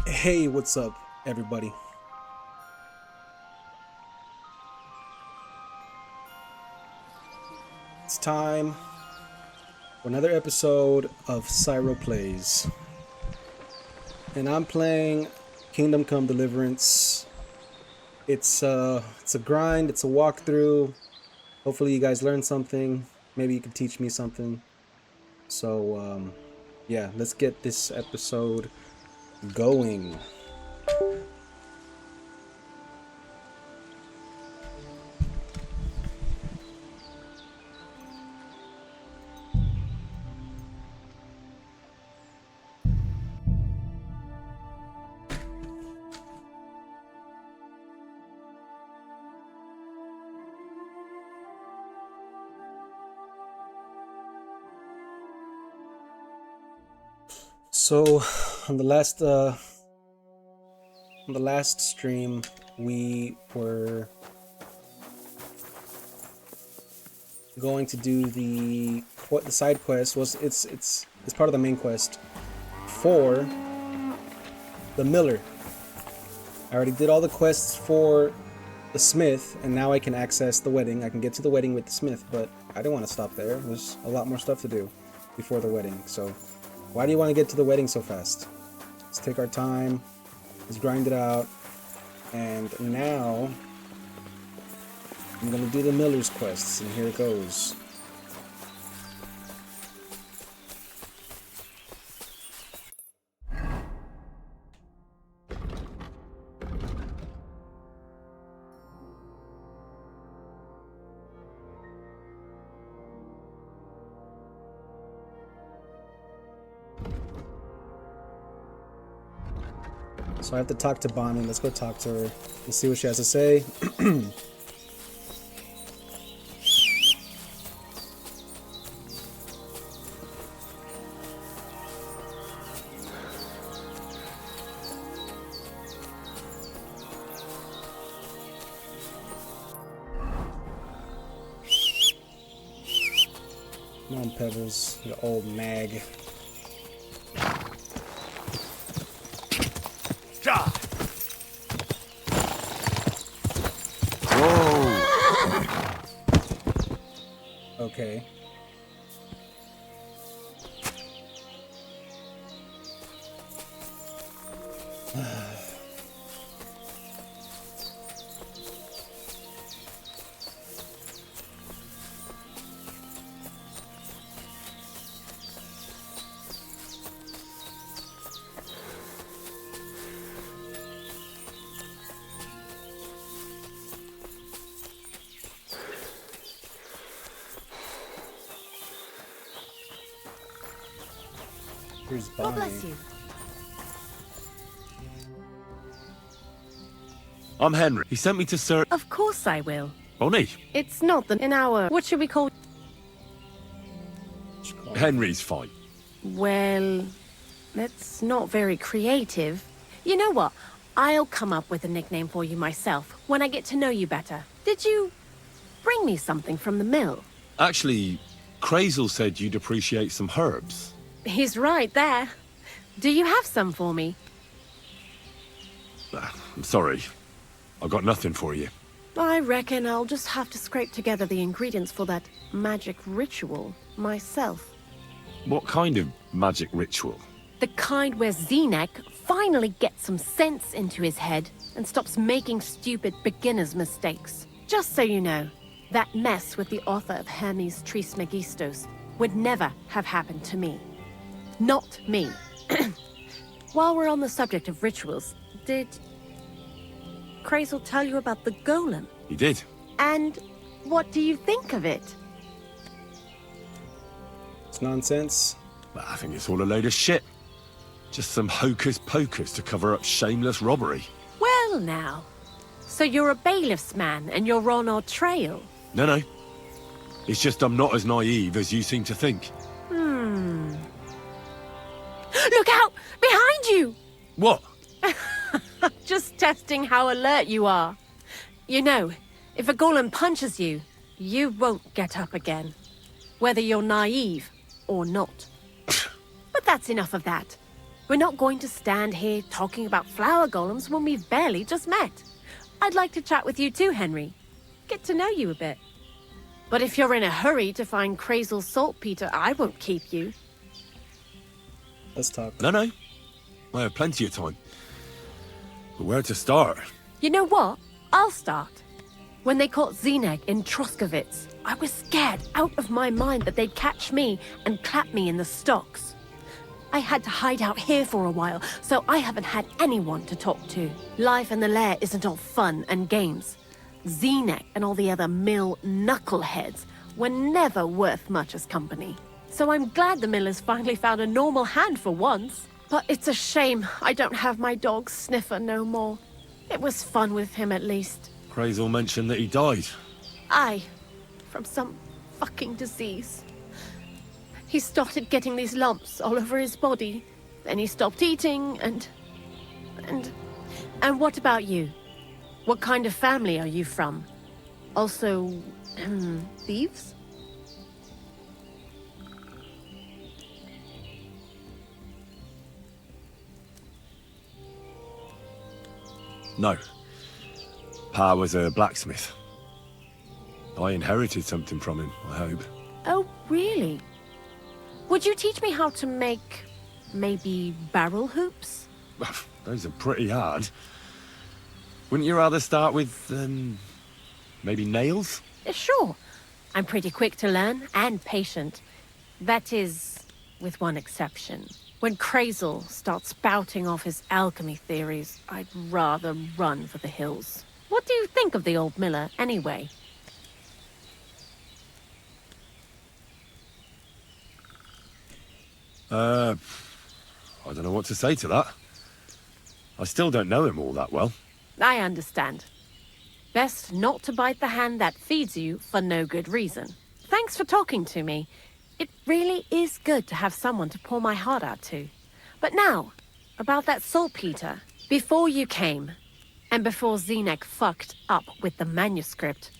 Hey, what's up, everybody? It's time for another episode of Cyro Plays. And I'm playing Kingdom Come Deliverance. It's a grind, it's a walkthrough. Hopefully you guys learned something. Maybe you can teach me something. So, yeah, let's get this episode going. So, on the last stream, we were going to do the side quest. It's part of the main quest for the miller. I already did all the quests for the smith, and now I can access the wedding. I can get to the wedding with the smith, but I didn't want to stop there. There's a lot more stuff to do before the wedding. So, why do you want to get to the wedding so fast? Let's take our time. Let's grind it out. And now I'm gonna do the miller's quests, and here it goes. So I have to talk to Bonnie. Let's go talk to her and see what she has to say. Come on, Pebbles, you old nag. Okay. Here's Bonnie. God bless you. I'm Henry. He sent me to search... Of course I will. Bonnie. It's not in our... What should we call... Henry's fine. Well, that's not very creative. You know what? I'll come up with a nickname for you myself when I get to know you better. Did you bring me something from the mill? Actually, Crazel said you'd appreciate some herbs. He's right there. Do you have some for me? I'm sorry. I've got nothing for you. I reckon I'll just have to scrape together the ingredients for that magic ritual myself. What kind of magic ritual? The kind where Zenek finally gets some sense into his head and stops making stupid beginner's mistakes. Just so you know, that mess with the author of Hermes Trismegistos would never have happened to me. Not me. While we're on the subject of rituals, did Crazel tell you about the golem? He did. And what do you think of it? It's nonsense. I think it's all a load of shit. Just some hocus pocus to cover up shameless robbery. Well now, so you're a bailiff's man and you're on our trail? No. It's just I'm not as naive as you seem to think. Look out! Behind you! What? Just testing how alert you are. You know, if a golem punches you, you won't get up again. Whether you're naive or not. But that's enough of that. We're not going to stand here talking about flower golems when we've barely just met. I'd like to chat with you too, Henry. Get to know you a bit. But if you're in a hurry to find Crazel's saltpeter, I won't keep you. Let's talk. No, no. I have plenty of time. But where to start? You know what? I'll start. When they caught Zineg in Troskovitz, I was scared out of my mind that they'd catch me and clap me in the stocks. I had to hide out here for a while, so I haven't had anyone to talk to. Life in the lair isn't all fun and games. Zineg and all the other mill knuckleheads were never worth much as company. So I'm glad the millers finally found a normal hand for once. But it's a shame I don't have my dog Sniffer no more. It was fun with him at least. Crazel mentioned that he died. Aye, from some fucking disease. He started getting these lumps all over his body. Then he stopped eating and what about you? What kind of family are you from? Also, thieves? No. Pa was a blacksmith. I inherited something from him, I hope. Oh, really? Would you teach me how to make, maybe, barrel hoops? Those are pretty hard. Wouldn't you rather start with, maybe nails? Sure. I'm pretty quick to learn and patient. That is, with one exception. When Crazel starts spouting off his alchemy theories, I'd rather run for the hills. What do you think of the old miller, anyway? I don't know what to say to that. I still don't know him all that well. I understand. Best not to bite the hand that feeds you for no good reason. Thanks for talking to me. It really is good to have someone to pour my heart out to. But now, about that saltpeter. Before you came, and before Zineg fucked up with the manuscript,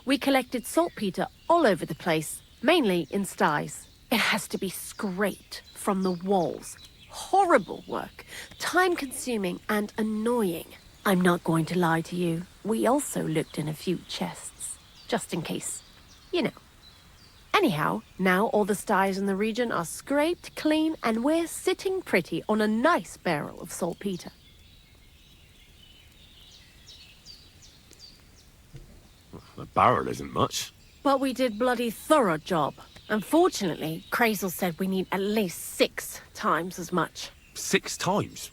we collected saltpeter all over the place, mainly in sties. It has to be scraped from the walls. Horrible work, time-consuming and annoying. I'm not going to lie to you. We also looked in a few chests, just in case. You know. Anyhow, now all the sties in the region are scraped clean and we're sitting pretty on a nice barrel of saltpeter. A barrel isn't much. But we did bloody thorough job. Unfortunately, Crazel said we need at least 6 times as much. 6 times?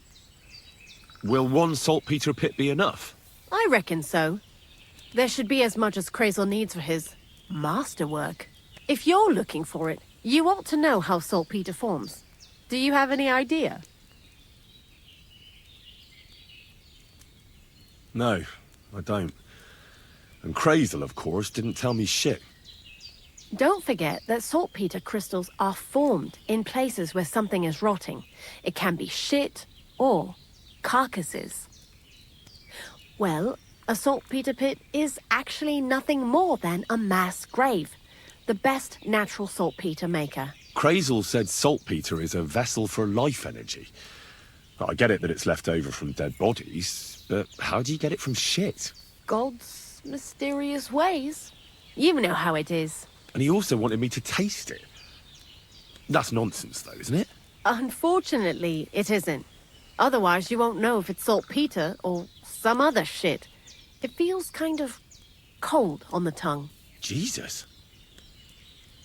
Will one saltpeter pit be enough? I reckon so. There should be as much as Crazel needs for his masterwork. If you're looking for it, you ought to know how saltpeter forms. Do you have any idea? No, I don't. And Crazel, of course, didn't tell me shit. Don't forget that saltpeter crystals are formed in places where something is rotting. It can be shit or carcasses. Well, a saltpeter pit is actually nothing more than a mass grave. The best natural saltpeter maker. Crazel said saltpeter is a vessel for life energy. Well, I get it that it's left over from dead bodies, but how do you get it from shit? God's mysterious ways. You know how it is. And he also wanted me to taste it. That's nonsense, though, isn't it? Unfortunately, it isn't. Otherwise, you won't know if it's saltpeter or some other shit. It feels kind of cold on the tongue. Jesus.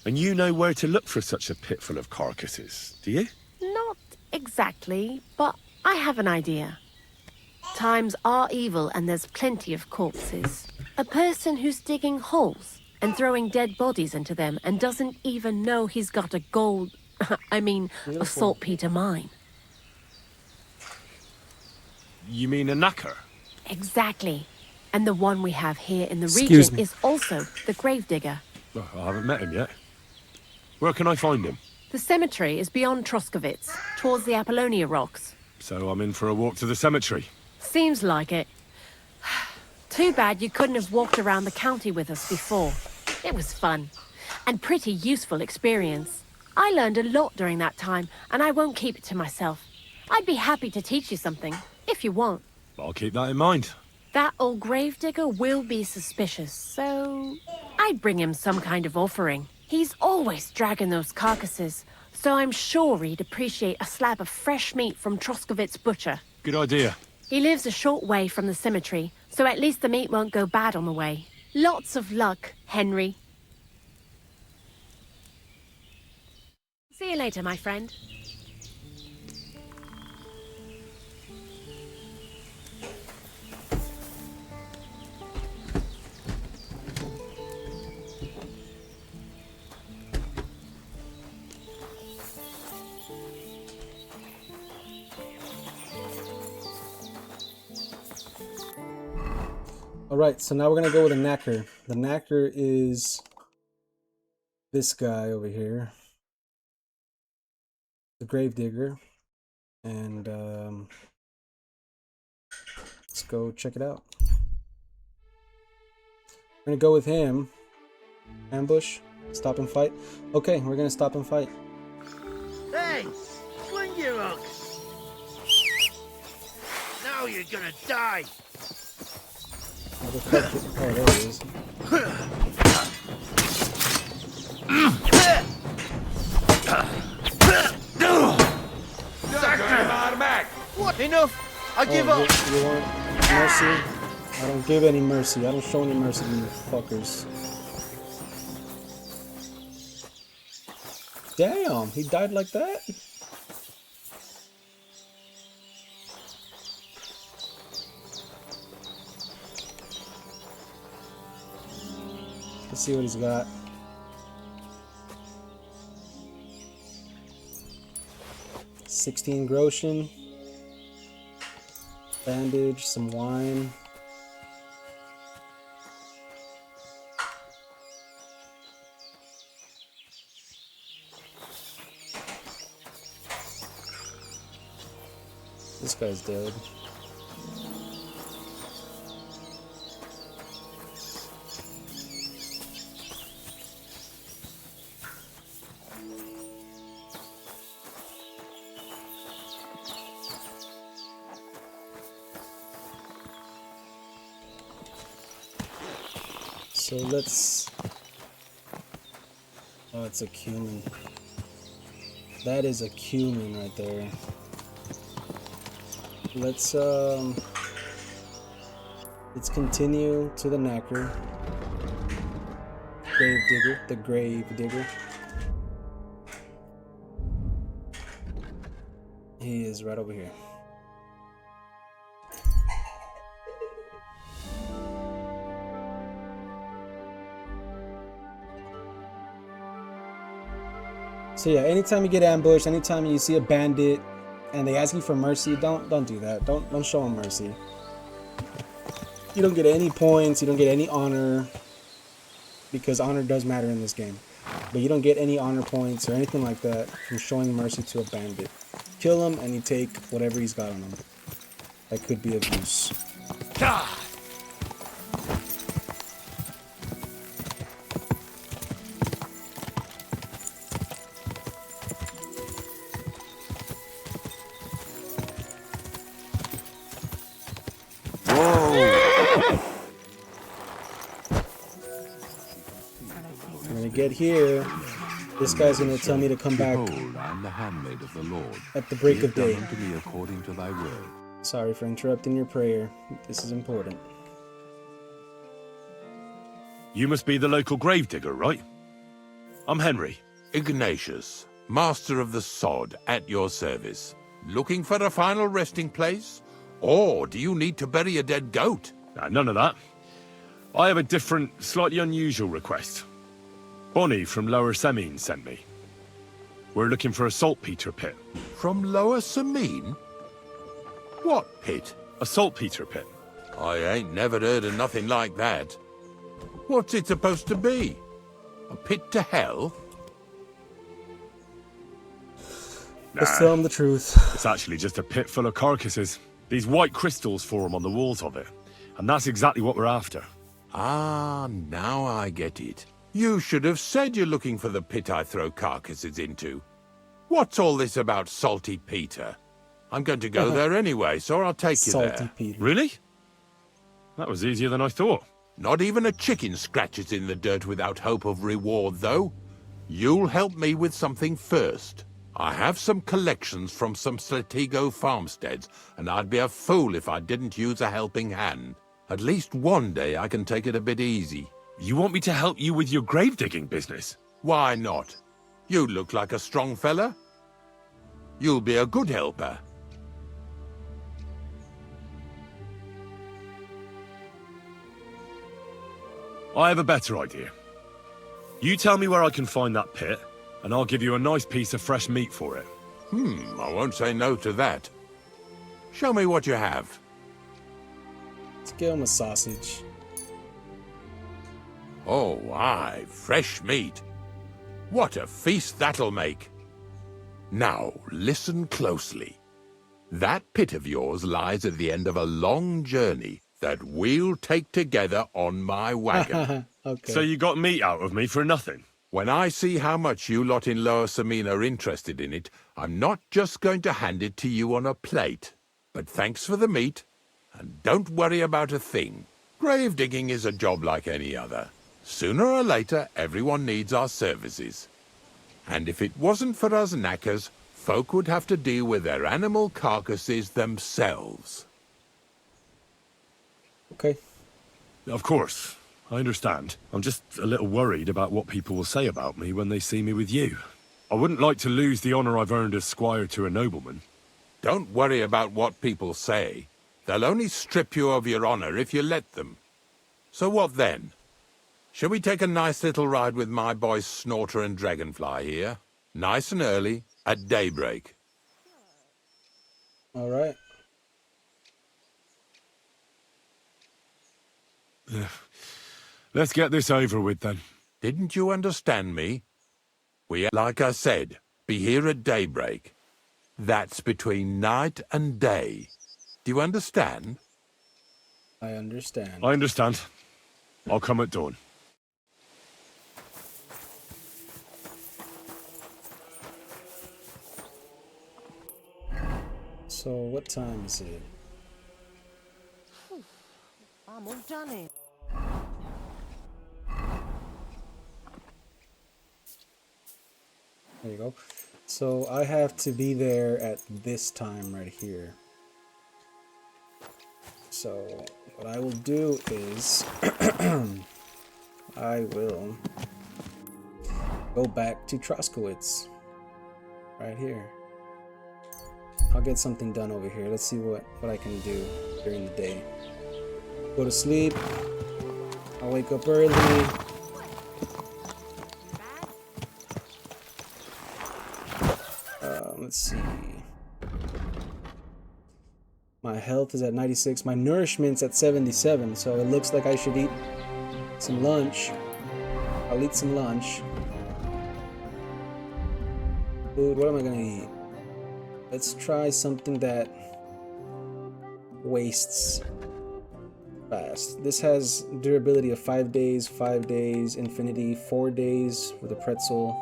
And you know where to look for such a pit full of carcasses, do you? Not exactly, but I have an idea. Times are evil and there's plenty of corpses. A person who's digging holes and throwing dead bodies into them and doesn't even know he's got a a saltpeter mine. You mean a knacker? Exactly. And the one we have here in the Excuse region me. is also the gravedigger. Well, I haven't met him yet. Where can I find him? The cemetery is beyond Troskovitz, towards the Apollonia rocks. So I'm in for a walk to the cemetery. Seems like it. Too bad you couldn't have walked around the county with us before. It was fun. And pretty useful experience. I learned a lot during that time, and I won't keep it to myself. I'd be happy to teach you something, if you want. I'll keep that in mind. That old gravedigger will be suspicious, so I'd bring him some kind of offering. He's always dragging those carcasses, so I'm sure he'd appreciate a slab of fresh meat from Troskovit's butcher. Good idea. He lives a short way from the cemetery, so at least the meat won't go bad on the way. Lots of luck, Henry. See you later, my friend. Alright, so now we're going to go with a knacker. The knacker is this guy over here. The gravedigger. And let's go check it out. We're going to go with him. Ambush. Stop and fight. Okay, we're going to stop and fight. Hey! Swing your hooks! Now you're gonna die! Oh, there it is. What? Enough! I give up! You want mercy? I don't give any mercy. I don't show any mercy to you fuckers. Damn, he died like that? Let's see what he's got. $16 groschen. Bandage, some wine. This guy's dead. So let's... Oh, it's a cumin. That is a cumin right there. Let's continue to the knacker. Gravedigger, the gravedigger. He is right over here. So yeah, anytime you get ambushed, anytime you see a bandit and they ask you for mercy, don't do that. Don't show them mercy. You don't get any points, you don't get any honor, because honor does matter in this game. But you don't get any honor points or anything like that from showing mercy to a bandit. Kill him and you take whatever he's got on him. That could be of use. Get here, this guy's gonna tell me to come back. Behold, I am the handmaid of the Lord. At the break of day. To me according to thy word. Sorry for interrupting your prayer. This is important. You must be the local gravedigger, right? I'm Henry. Ignatius, master of the sod, at your service. Looking for a final resting place? Or do you need to bury a dead goat? None of that. I have a different, slightly unusual request. Bonnie from Lower Semine sent me. We're looking for a saltpeter pit. From Lower Semine? What pit? A saltpeter pit. I ain't never heard of nothing like that. What's it supposed to be? A pit to hell? Just tell him the truth. It's actually just a pit full of carcasses. These white crystals form on the walls of it. And that's exactly what we're after. Ah, now I get it. You should have said you're looking for the pit I throw carcasses into. What's all this about Salty Peter? I'm going to go there anyway, so I'll take you Salty there. Peter. Really? That was easier than I thought. Not even a chicken scratches in the dirt without hope of reward, though. You'll help me with something first. I have some collections from some Slatigo farmsteads, and I'd be a fool if I didn't use a helping hand. At least one day I can take it a bit easy. You want me to help you with your grave digging business? Why not? You look like a strong fella. You'll be a good helper. I have a better idea. You tell me where I can find that pit, and I'll give you a nice piece of fresh meat for it. I won't say no to that. Show me what you have. Let's give him a sausage. Oh, aye, fresh meat. What a feast that'll make. Now, listen closely. That pit of yours lies at the end of a long journey that we'll take together on my wagon. Okay. So you got meat out of me for nothing? When I see how much you lot in Lower Samine are interested in it, I'm not just going to hand it to you on a plate. But thanks for the meat, and don't worry about a thing. Grave digging is a job like any other. Sooner or later, everyone needs our services. And if it wasn't for us knackers, folk would have to deal with their animal carcasses themselves. Okay. Of course, I understand. I'm just a little worried about what people will say about me when they see me with you. I wouldn't like to lose the honor I've earned as squire to a nobleman. Don't worry about what people say. They'll only strip you of your honor if you let them. So what then? Shall we take a nice little ride with my boys Snorter and Dragonfly here? Nice and early, at daybreak. All right. Let's get this over with then. Didn't you understand me? Like I said, be here at daybreak. That's between night and day. Do you understand? I understand. I understand. I'll come at dawn. So what time is it? I'm all done here. There you go. So I have to be there at this time right here. So what I will do is I will go back to Troskowitz right here. I'll get something done over here. Let's see what I can do during the day. Go to sleep. I'll wake up early. Let's see. My health is at 96. My nourishment's at 77. So it looks like I should eat some lunch. I'll eat some lunch. Food, what am I gonna eat? Let's try something that wastes fast. This has durability of 5 days, 5 days, infinity, 4 days with a pretzel.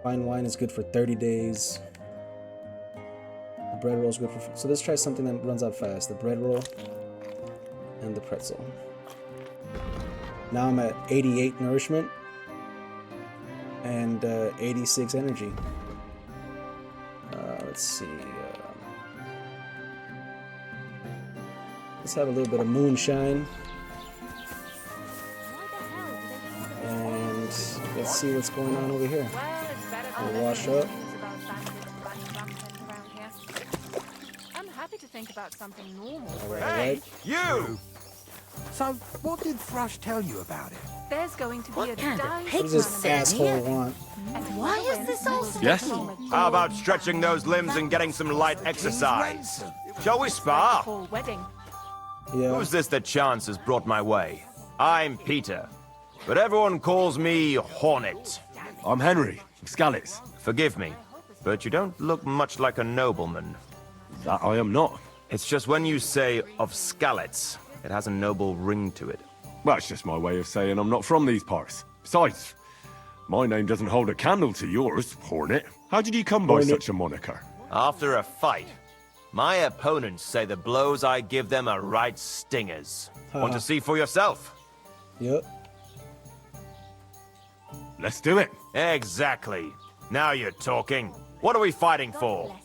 Fine wine is good for 30 days. The bread roll is good for... So let's try something that runs out fast. The bread roll and the pretzel. Now I'm at 88 nourishment and 86 energy. Let's see. Let's have a little bit of moonshine. And let's see what's going on over here. We'll wash up. I'm happy to think about something normal. Alright. You! So, what did Thrush tell you about it? There's going to be a dive What does this asshole want? Why is this all so Yes? How about stretching those limbs and getting some light exercise? Shall we spar? for wedding? Yeah. Who's this that chance has brought my way? I'm Peter, but everyone calls me Hornet. I'm Henry, Scallis. Forgive me, but you don't look much like a nobleman. That I am not. It's just when you say of Skalitz, it has a noble ring to it. Well, it's just my way of saying I'm not from these parts. Besides, My name doesn't hold a candle to yours, Hornet. How did you come by Hornet. such a moniker? After a fight, my opponents say the blows I give them are right stingers. Want to see for yourself? Yep. Let's do it. Exactly. Now you're talking. What are we fighting for?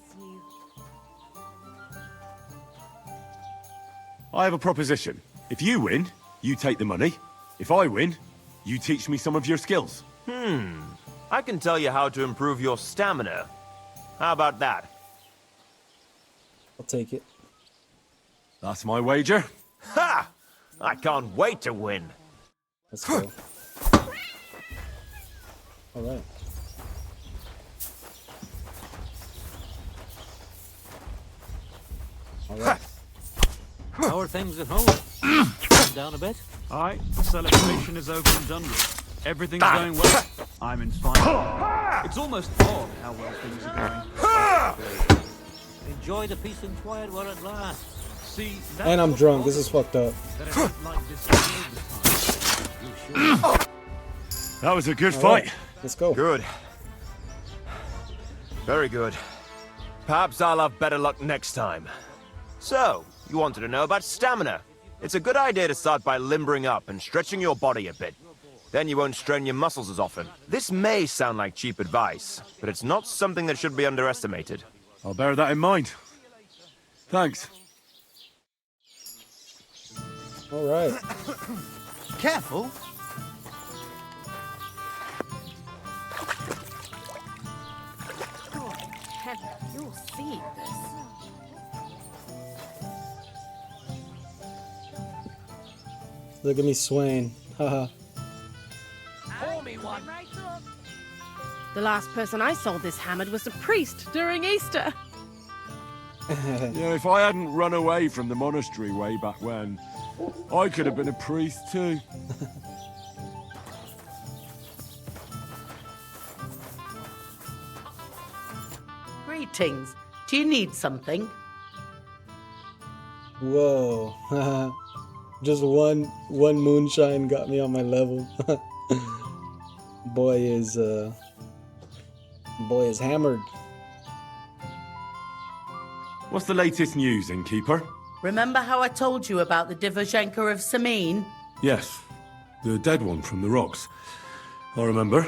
I have a proposition. If you win, you take the money. If I win, you teach me some of your skills. I can tell you how to improve your stamina. How about that? I'll take it. That's my wager. Ha! I can't wait to win. Let's go. All right. All right. How are things at home? Calm down a bit? Aye, celebration is over and done with. Everything's going well. I'm inspired. It's almost odd how well things are going. Enjoy the peace and quiet while it lasts. See, And I'm drunk. This is fucked up. that it ain't like this all the time. You sure? That was a good All fight. right. Let's go. Good. Very good. Perhaps I'll have better luck next time. So, you wanted to know about stamina. It's a good idea to start by limbering up and stretching your body a bit. Then you won't strain your muscles as often. This may sound like cheap advice, but it's not something that should be underestimated. I'll bear that in mind. Thanks. All right. Careful. God, Heather, you're seeing this. Look at me swaying. Haha. The last person I saw this hammered was a priest during Easter. Yeah, if I hadn't run away from the monastery way back when, I could have been a priest too. Greetings. Do you need something? Whoa. Just one moonshine got me on my level. Boy is hammered. What's the latest news, innkeeper? Remember how I told you about the Divashenka of Samin? Yes, the dead one from the rocks. I remember.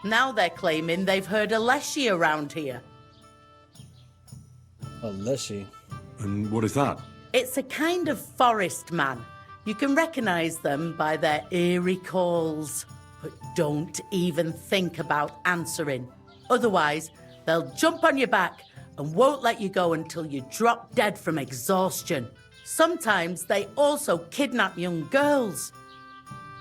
Now they're claiming they've heard a Leshy around here. A leshy. And what is that? It's a kind of forest man. You can recognize them by their eerie calls. But don't even think about answering. Otherwise, they'll jump on your back and won't let you go until you drop dead from exhaustion. Sometimes they also kidnap young girls.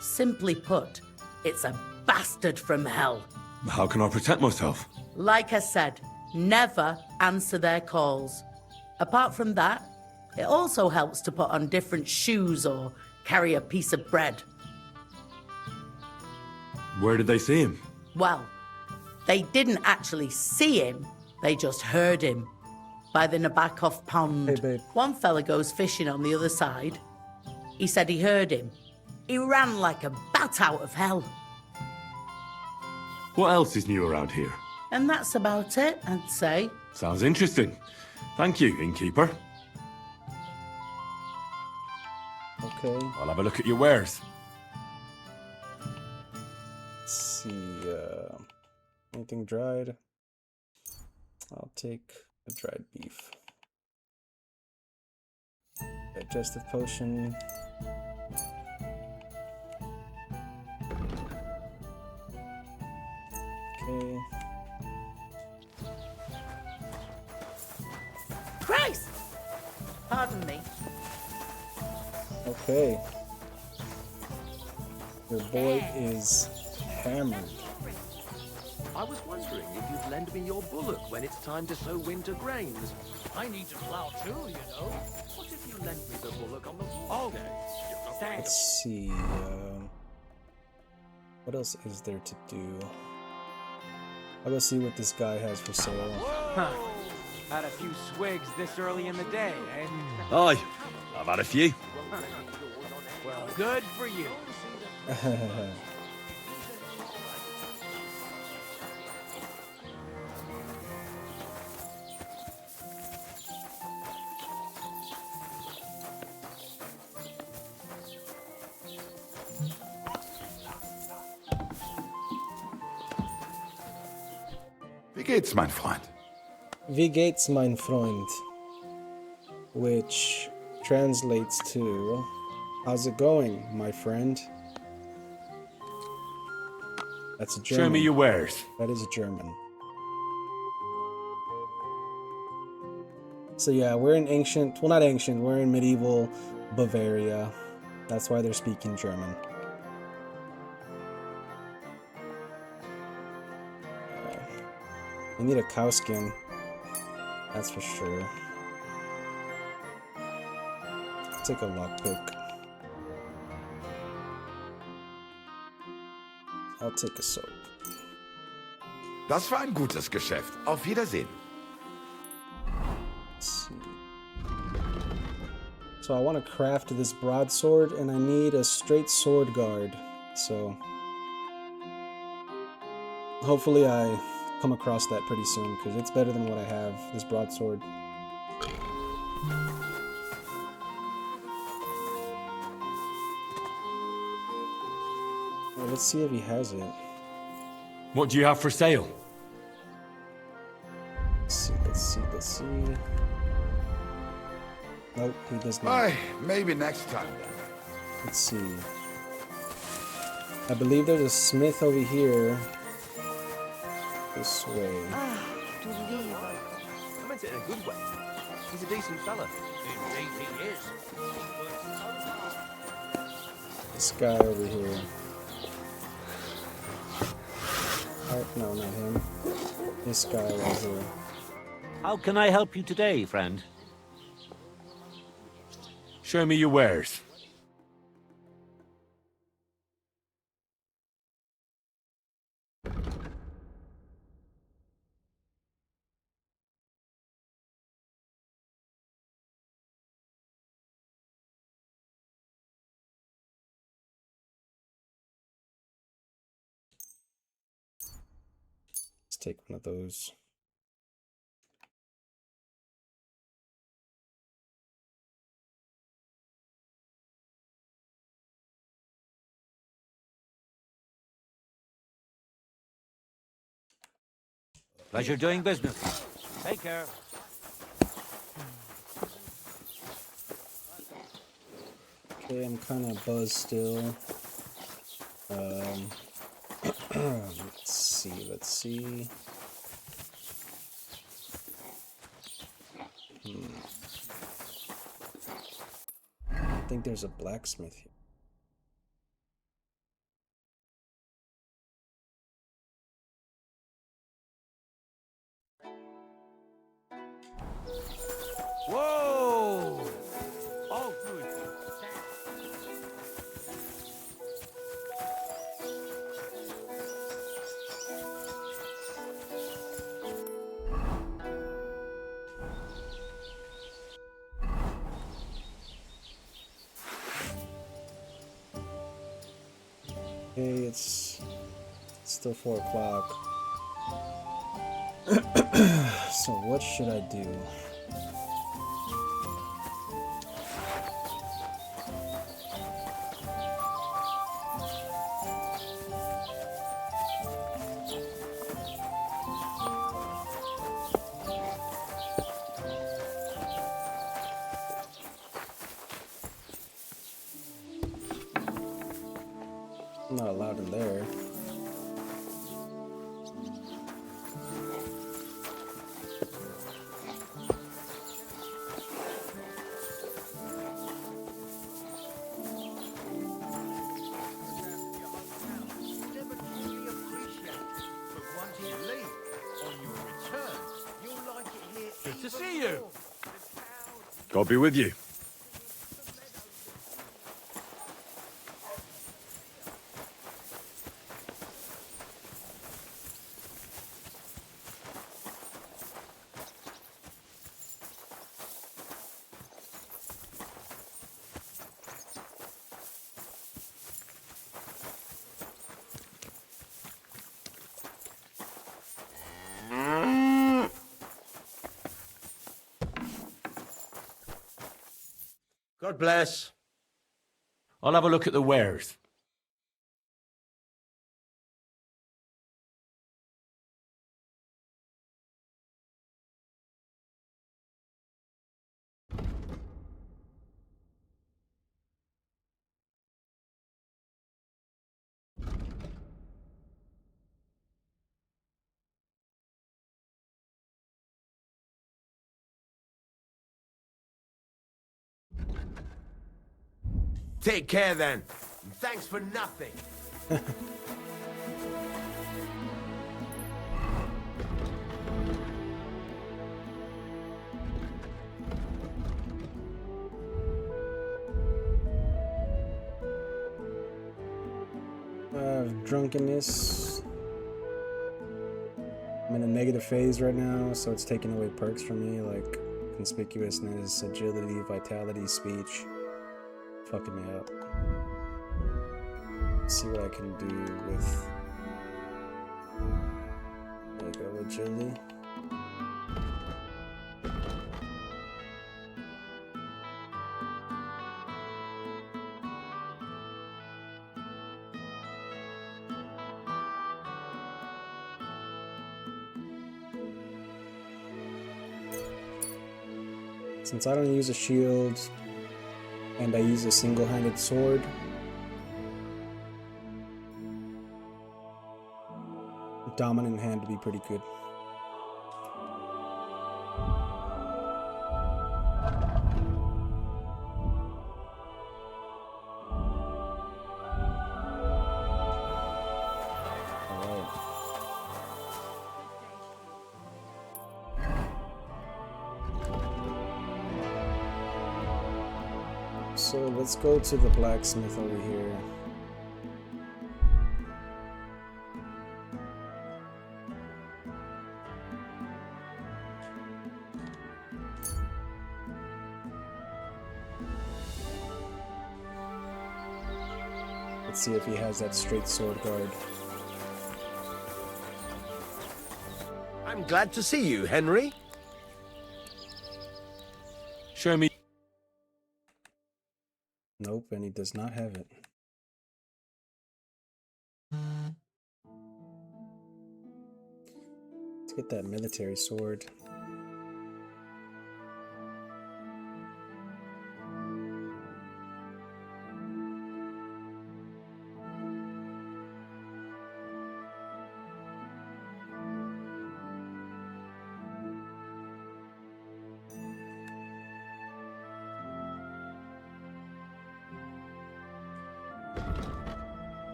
Simply put, it's a bastard from hell. How can I protect myself? Like I said, never answer their calls. Apart from that, it also helps to put on different shoes or carry a piece of bread. Where did they see him? Well, they didn't actually see him, they just heard him. By the Nabokov pond. Hey, babe. One fella goes fishing on the other side. He said he heard him. He ran like a bat out of hell. What else is new around here? And that's about it, I'd say. Sounds interesting. Thank you, innkeeper. Okay. I'll have a look at your wares. Let's see. Anything dried? I'll take a dried beef. Digestive potion. Okay. Christ! Pardon me. Okay. Your boy is hammered. I was wondering if you'd lend me your bullock when it's time to sow winter grains. I need to plow too, you know. What if you lent me the bullock on the day? Let's see. What else is there to do? I'll go see what this guy has for sale. Huh. Had a few swigs this early in the day, eh? Aye, I've had a few. Well, good for you. Wie geht's, mein Freund? Wie geht's, mein Freund? Which translates to, how's it going, my friend? That's a German. Show me your wares. That is a German. So yeah, we're in ancient, well not ancient, we're in medieval Bavaria. That's why they're speaking German. I need a cow skin, that's for sure. I'll take a lockpick. I'll take a soap. Das war ein gutes Geschäft. Auf Wiedersehen. Let's see. So I want to craft this broadsword, and I need a straight sword guard. So hopefully I come across that pretty soon, because it's better than what I have, this broadsword. Well, let's see if he has it. What do you have for sale? Let's see, let's see, let's see. Nope, he does not. Aye, maybe next time then. Let's see. I believe there's a smith over here. This way. I meant it in a good way. He's a decent fella. Indeed he is. This guy over here. Oh, no, not him. This guy right here. How can I help you today, friend? Show me your wares. Let's take one of those. Pleasure doing business. Take care. Okay, I'm kind of buzzed still. Let's see, let's see. I think there's a blacksmith here. Whoa! Oh, good. Okay, it's still 4 o'clock. So what should I do? I'm not allowed in there. Good to see you. God be with you. God bless. I'll have a look at the wares. Take care then. Thanks for nothing. Drunkenness. I'm in a negative phase right now, so it's taking away perks from me, like conspicuousness, agility, vitality, speech. Fucking me up. Let's see what I can do with. There you go, agility. Since I don't use a shield and I use a single-handed sword, dominant hand to be pretty good. So let's go to the blacksmith over here. Let's see if he has that straight sword guard. I'm glad to see you, Henry. Show me. Nope, and he does not have it. Let's get that military sword.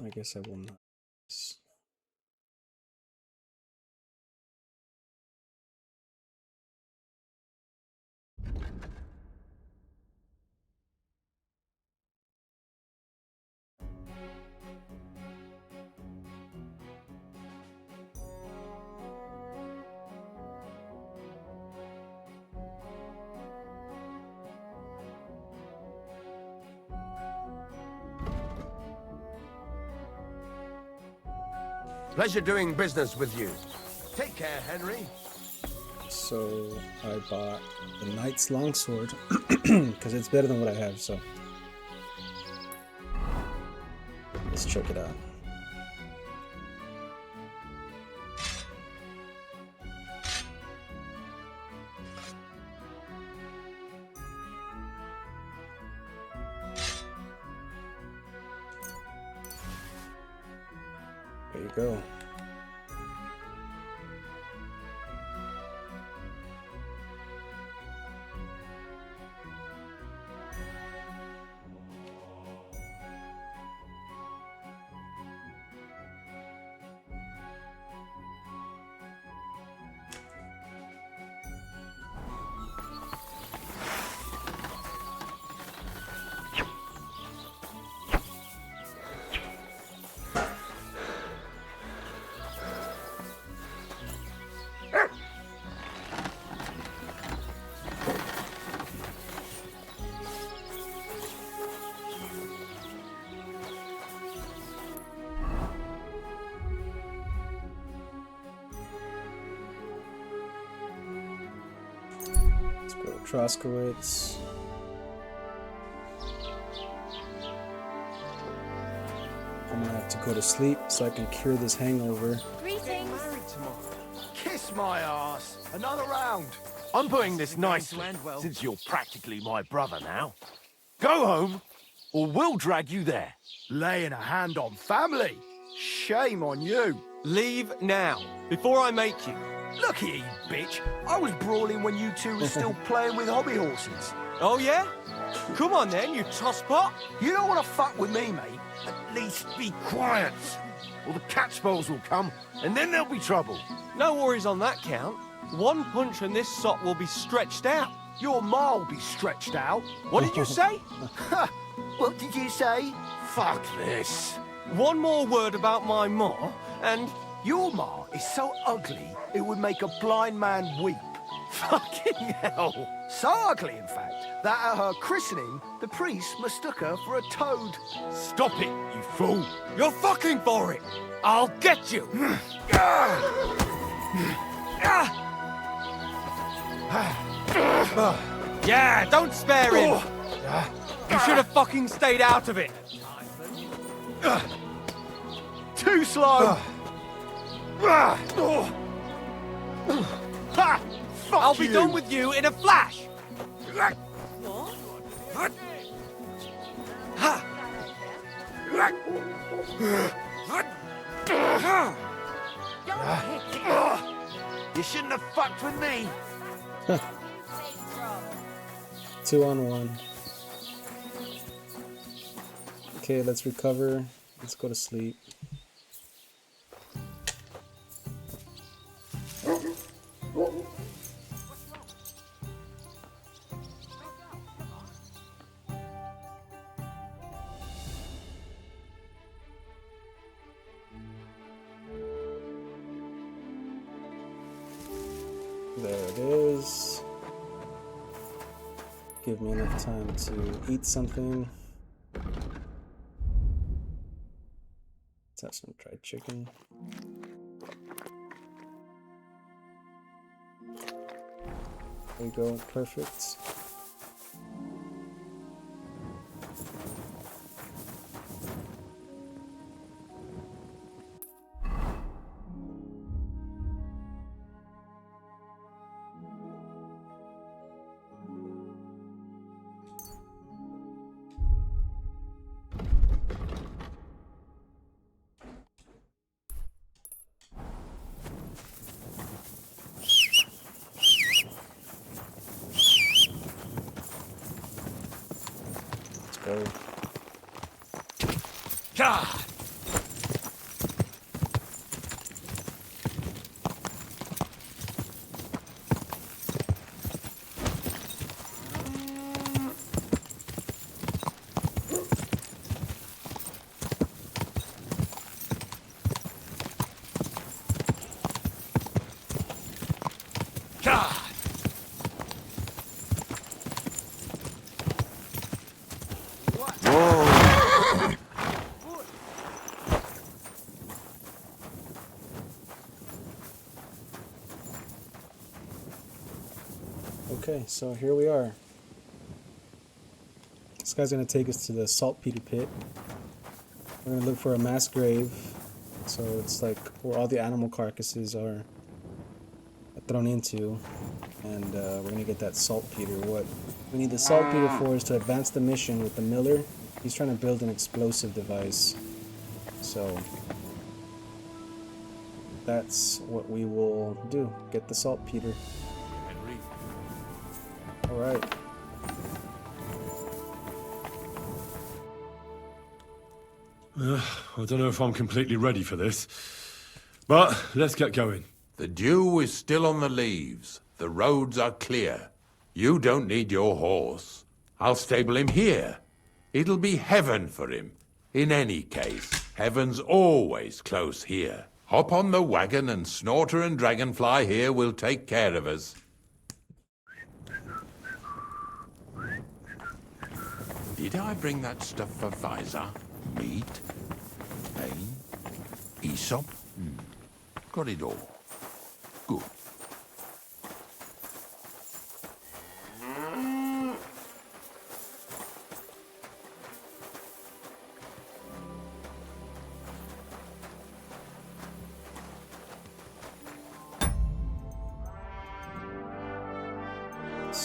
I guess I will not. Pleasure doing business with you. Take care, Henry. So I bought the Knight's Longsword because it's better than what I have, so let's check it out. There you go. Troskowitz. I'm gonna have to go to sleep so I can cure this hangover. Greetings. Kiss my ass. Another round. I'm putting this nicely, since you're practically my brother now. Go home, or we'll drag you there. Laying a hand on family? Shame on you. Leave now, before I make you. Look here, you bitch. I was brawling when you two were still playing with hobby horses. Oh, yeah? Come on then, you tosspot. You don't want to fuck with me, mate. At least be quiet. Or the catchballs will come, and then there'll be trouble. No worries on that count. One punch and this sock will be stretched out. Your ma will be stretched out. What did you say? What did you say? Fuck this. One more word about my ma, and... Your ma is so ugly, it would make a blind man weep. Fucking hell. So ugly, in fact, that at her christening, the priest mistook her for a toad. Stop it, you fool. You're fucking for it. I'll get you. Yeah, don't spare him. You should have fucking stayed out of it. Too slow. I'll be done with you in a flash. You shouldn't have fucked with me. 2-on-1. Okay, let's recover. Let's go to sleep. There it is. Give me enough time to eat something. Let's have some dried chicken. There you go, perfect. Go. God. God. Okay, so here we are. This guy's gonna take us to the saltpeter pit. We're gonna look for a mass grave. So it's like where all the animal carcasses are thrown into. And we're gonna get that saltpeter. What we need the saltpeter for is to advance the mission with the miller. He's trying to build an explosive device. So that's what we will do. Get the saltpeter. Alright. I don't know if I'm completely ready for this, but let's get going. The dew is still on the leaves. The roads are clear. You don't need your horse. I'll stable him here. It'll be heaven for him. In any case, heaven's always close here. Hop on the wagon and Snorter and Dragonfly here will take care of us. Did I bring that stuff for Visor? Meat? Pain? Aesop? Got it all. Good.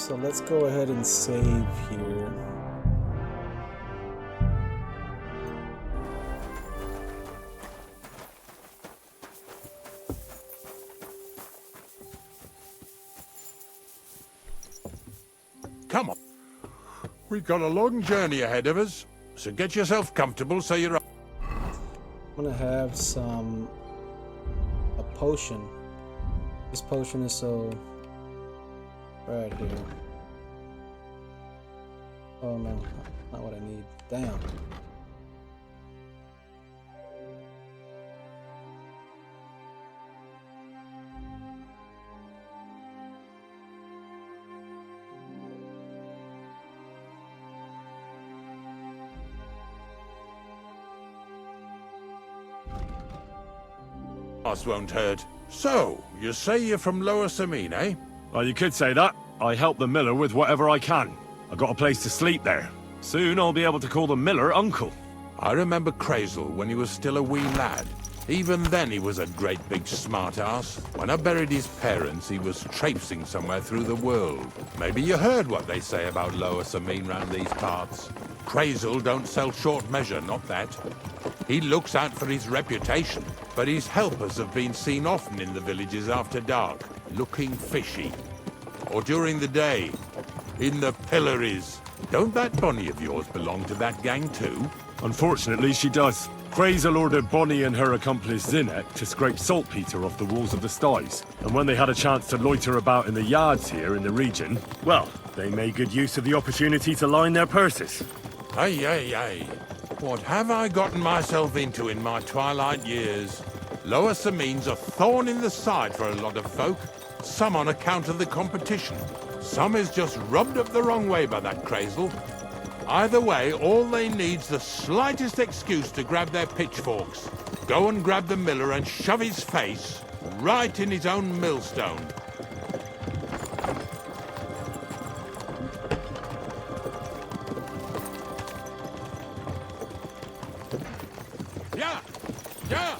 So let's go ahead and save here. Come on. We've got a long journey ahead of us, so get yourself comfortable so you're... I'm gonna have a potion. This potion is so right here. Oh no, not what I need. Damn. Us won't hurt. So, you say you're from Lower Samine, eh? Well, you could say that. I help the miller with whatever I can. I got a place to sleep there. Soon I'll be able to call the miller uncle. I remember Crazel when he was still a wee lad. Even then he was a great big smart-ass. When I buried his parents, he was traipsing somewhere through the world. Maybe you heard what they say about Lower Samine round these parts. Crazel don't sell short measure, not that. He looks out for his reputation, but his helpers have been seen often in the villages after dark, looking fishy. Or during the day, in the pillories. Don't that Bonnie of yours belong to that gang too? Unfortunately, she does. Crazel ordered Bonnie and her accomplice Zinek to scrape saltpeter off the walls of the sties. And when they had a chance to loiter about in the yards here in the region, well, they made good use of the opportunity to line their purses. Ay, ay, ay. What have I gotten myself into in my twilight years? Lower Samine's a thorn in the side for a lot of folk. Some on account of the competition. Some is just rubbed up the wrong way by that Crazel. Either way, all they need's the slightest excuse to grab their pitchforks. Go and grab the miller and shove his face right in his own millstone. Yeah! Yeah!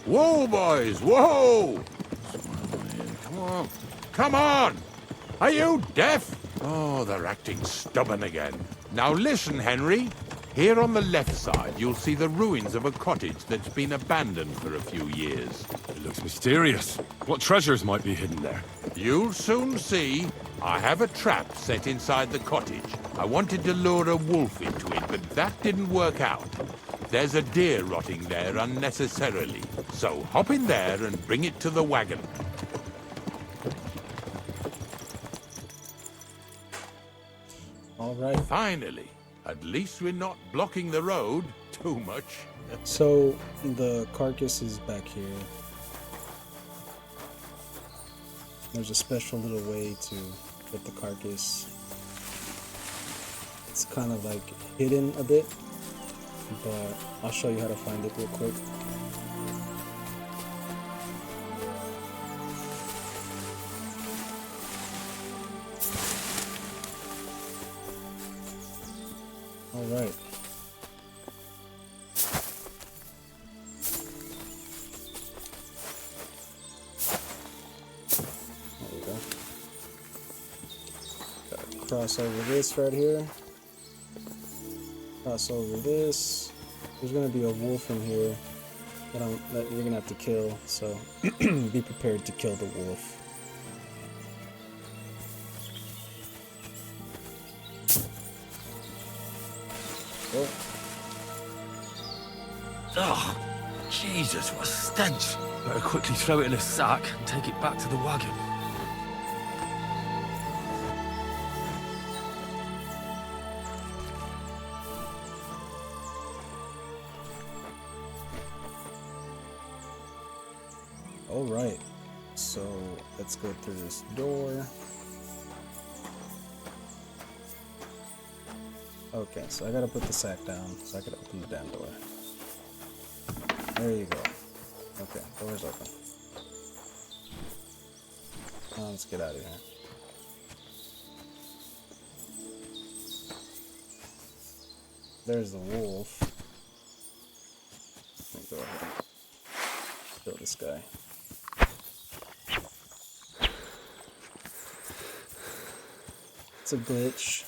Whoa, boys! Whoa! Come on! Come on! Are you deaf? Oh, they're acting stubborn again. Now listen, Henry. Here on the left side, you'll see the ruins of a cottage that's been abandoned for a few years. It looks mysterious. What treasures might be hidden there? You'll soon see. I have a trap set inside the cottage. I wanted to lure a wolf into it, but that didn't work out. There's a deer rotting there unnecessarily. So hop in there and bring it to the wagon. All right. Finally. At least we're not blocking the road too much. So the carcass is back here. There's a special little way to get the carcass. It's kind of like hidden a bit, but I'll show you how to find it real quick. All right. There you go. Gotta cross over this right here. Cross over this. There's gonna be a wolf in here that you're gonna have to kill, so be prepared to kill the wolf. Oh. Ugh! Jesus, what a stench! Better quickly throw it in a sack and take it back to the wagon. Alright, so let's go through this door. Okay, so I gotta put the sack down so I can open the damn door. There you go. Okay, door's open. Now let's get out of here. There's the wolf. Let me go ahead. Kill this guy. It's a glitch.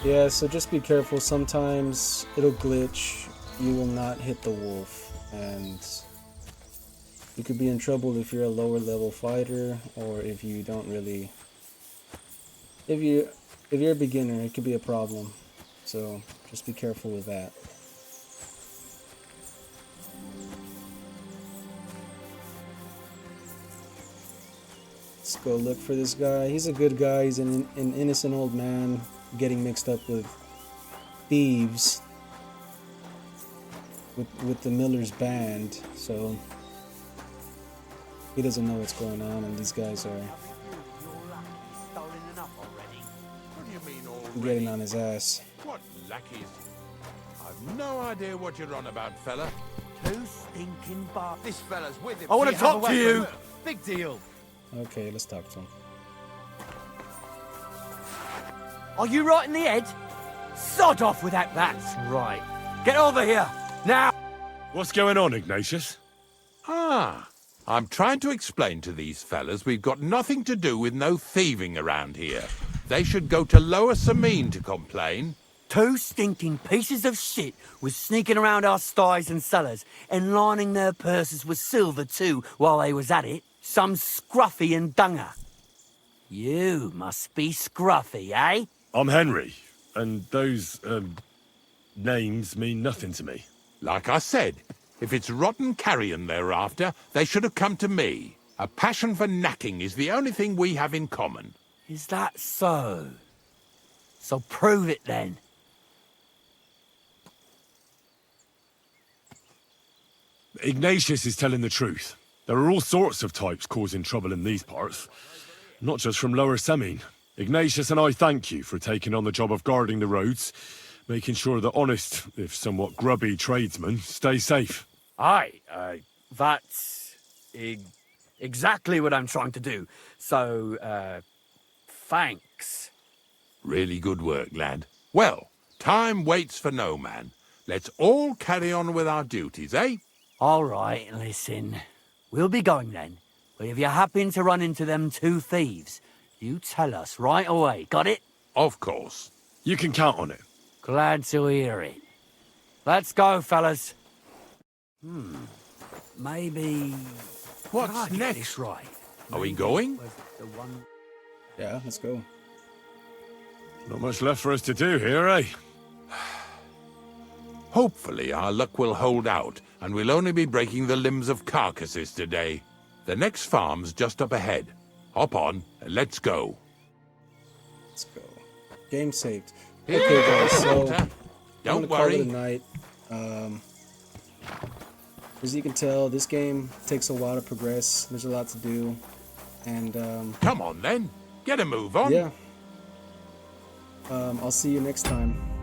Yeah, so just be careful. Sometimes it'll glitch. You will not hit the wolf, and you could be in trouble if you're a lower level fighter, or if you don't really. If you're a beginner, it could be a problem. So just be careful with that. Let's go look for this guy. He's a good guy. He's an innocent old man getting mixed up with thieves with the Miller's band. So he doesn't know what's going on, and these guys are getting on his ass. What lackeys? I've no idea what you're on about, fella. Two stinking bar. This fella's with him. I want to talk to you. Big deal. Okay, let's talk to him. Are you right in the head? Sod off with that. That's right. Get over here now. What's going on, Ignatius? Ah, I'm trying to explain to these fellas we've got nothing to do with no thieving around here. They should go to Lower Samine to complain. Two stinking pieces of shit was sneaking around our sties and cellars and lining their purses with silver too while they was at it. Some scruffy and dunger. You must be scruffy, eh? I'm Henry, and those, names mean nothing to me. Like I said, if it's rotten carrion they're after, they should have come to me. A passion for knacking is the only thing we have in common. Is that so? So prove it then. Ignatius is telling the truth. There are all sorts of types causing trouble in these parts. Not just from Lower Samine. Ignatius and I thank you for taking on the job of guarding the roads, making sure that honest, if somewhat grubby tradesmen stay safe. Aye, that's exactly what I'm trying to do. So, thanks. Really good work, lad. Well, time waits for no man. Let's all carry on with our duties, eh? All right, listen. We'll be going then. But if you happen to run into them two thieves, you tell us right away. Got it? Of course. You can count on it. Glad to hear it. Let's go, fellas. Maybe... What's get next? this right. Are we going? Yeah, let's go. Not much left for us to do here, eh? Hopefully our luck will hold out, and we'll only be breaking the limbs of carcasses today. The next farm's just up ahead. Hop on, and let's go. Let's go. Game saved. Okay, guys, so I'm Don't gonna call it worry. a night. As you can tell, this game takes a while to progress. There's a lot to do, and Come on then, get a move on. yeah. I'll see you next time.